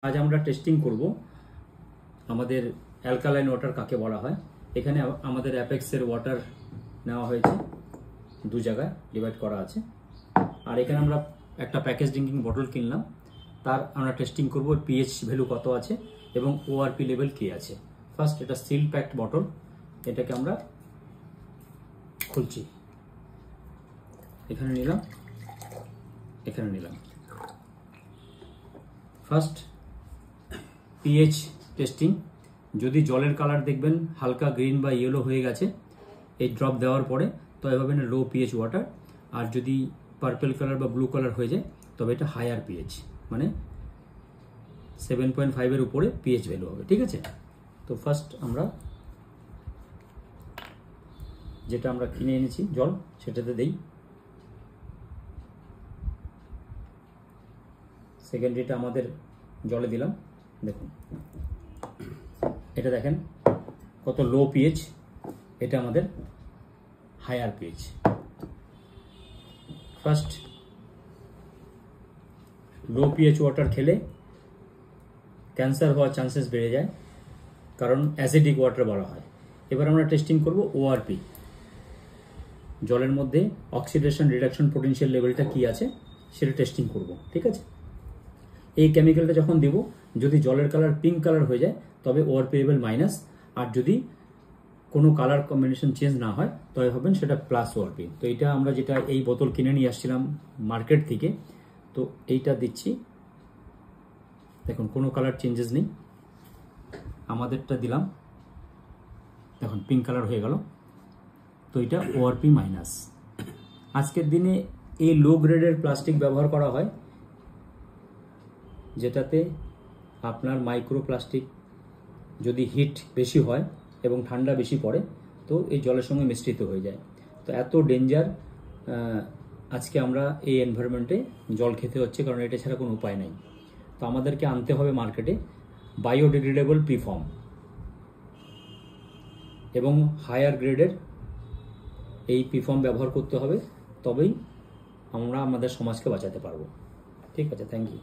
আজ আমরা টেস্টিং করব আমাদের অ্যালকালাইন ওয়াটার কাকে বলা হয়। এখানে আমাদের অ্যাপেক্সের ওয়াটার নেওয়া হয়েছে, দু জায়গায় ডিভাইড করা আছে। আর এখানে আমরা একটা প্যাকেজ ড্রিঙ্কিং বটল কিনলাম, তার আমরা টেস্টিং করব পিএইচ ভ্যালু কত আছে এবং ওআরপি লেভেল কি আছে। ফার্স্ট এটা সিল প্যাকড বটল, এটাকে আমরা খুলছি। এখানে নিলাম, এখানে নিলাম। First pH testing. যদি জলের কালার দেখবেন হালকা গ্রিন বা ইয়েলো হয়ে গেছে এই ড্রপ দেওয়ার পরে, তবে ভাবেন লো পিএইচ ওয়াটার। আর যদি পার্পল কালার বা ব্লু কালার হয়ে যায় তবে এটা হায়ার পিএইচ, মানে 7.5 এর উপরে পিএইচ ভ্যালু হবে। ঠিক আছে, তো ফার্স্ট আমরা যেটা আমরা কিনে এনেছি জল সেটাতে দেই। সেকেন্ডারিটা আমাদের জলে দিলাম, দেখুন এটা দেখেন কত লো পিএইচ, এটা আমাদের higher pH. First low pH water খেলে ক্যান্সার হওয়ার চান্সেস বেড়ে যায়, কারণ অ্যাসিডিক ওয়াটার বলা হয়। এবার আমরা টেস্টিং করব ওআরপি, জলের মধ্যে অক্সিডেশন রিডাকশন পোটেনশিয়াল লেভেলটা কি আছে সেটা টেস্টিং করব। ঠিক আছে, এই কেমিক্যালটা যখন দেব, যদি জলের কালার পিঙ্ক কালার হয়ে যায় তবে ওআরপি লেভেল মাইনাস, আর যদি কোনো কালার কম্বিনেশন চেঞ্জ না হয় তবে ভাবেন সেটা প্লাস ওআরপি। তো এটা আমরা যেটা এই বোতল কিনে নিয়ে আসছিলাম মার্কেট থেকে, তো এইটা দিচ্ছি, দেখুন কোনো কালার চেঞ্জেস নেই। আমাদেরটা দিলাম, দেখুন পিঙ্ক কালার হয়ে গেল, তো এটা ওআরপি মাইনাস। আজকের দিনে এই লো গ্রেডের প্লাস্টিক ব্যবহার করা হয়, যেটাতে আপনার মাইক্রোপ্লাস্টিক যদি হিট বেশি হয় এবং ঠান্ডা বেশি পড়ে তো এই জলের সঙ্গে মিশ্রিত হয়ে যায়। তো এত ডেঞ্জার আজকে আমরা এই এনভায়রনমেন্টে জল খেতে হচ্ছে, কারণ এটা ছাড়া কোনো উপায় নেই। তো আমাদেরকে আনতে হবে মার্কেটে বায়োডিগ্রেডেবল পিফর্ম এবং হায়ার গ্রেডের এই পিফর্ম ব্যবহার করতে হবে, তবেই আমরা আমাদের সমাজকে বাঁচাতে পারবো। ঠিক আছে, থ্যাংক ইউ।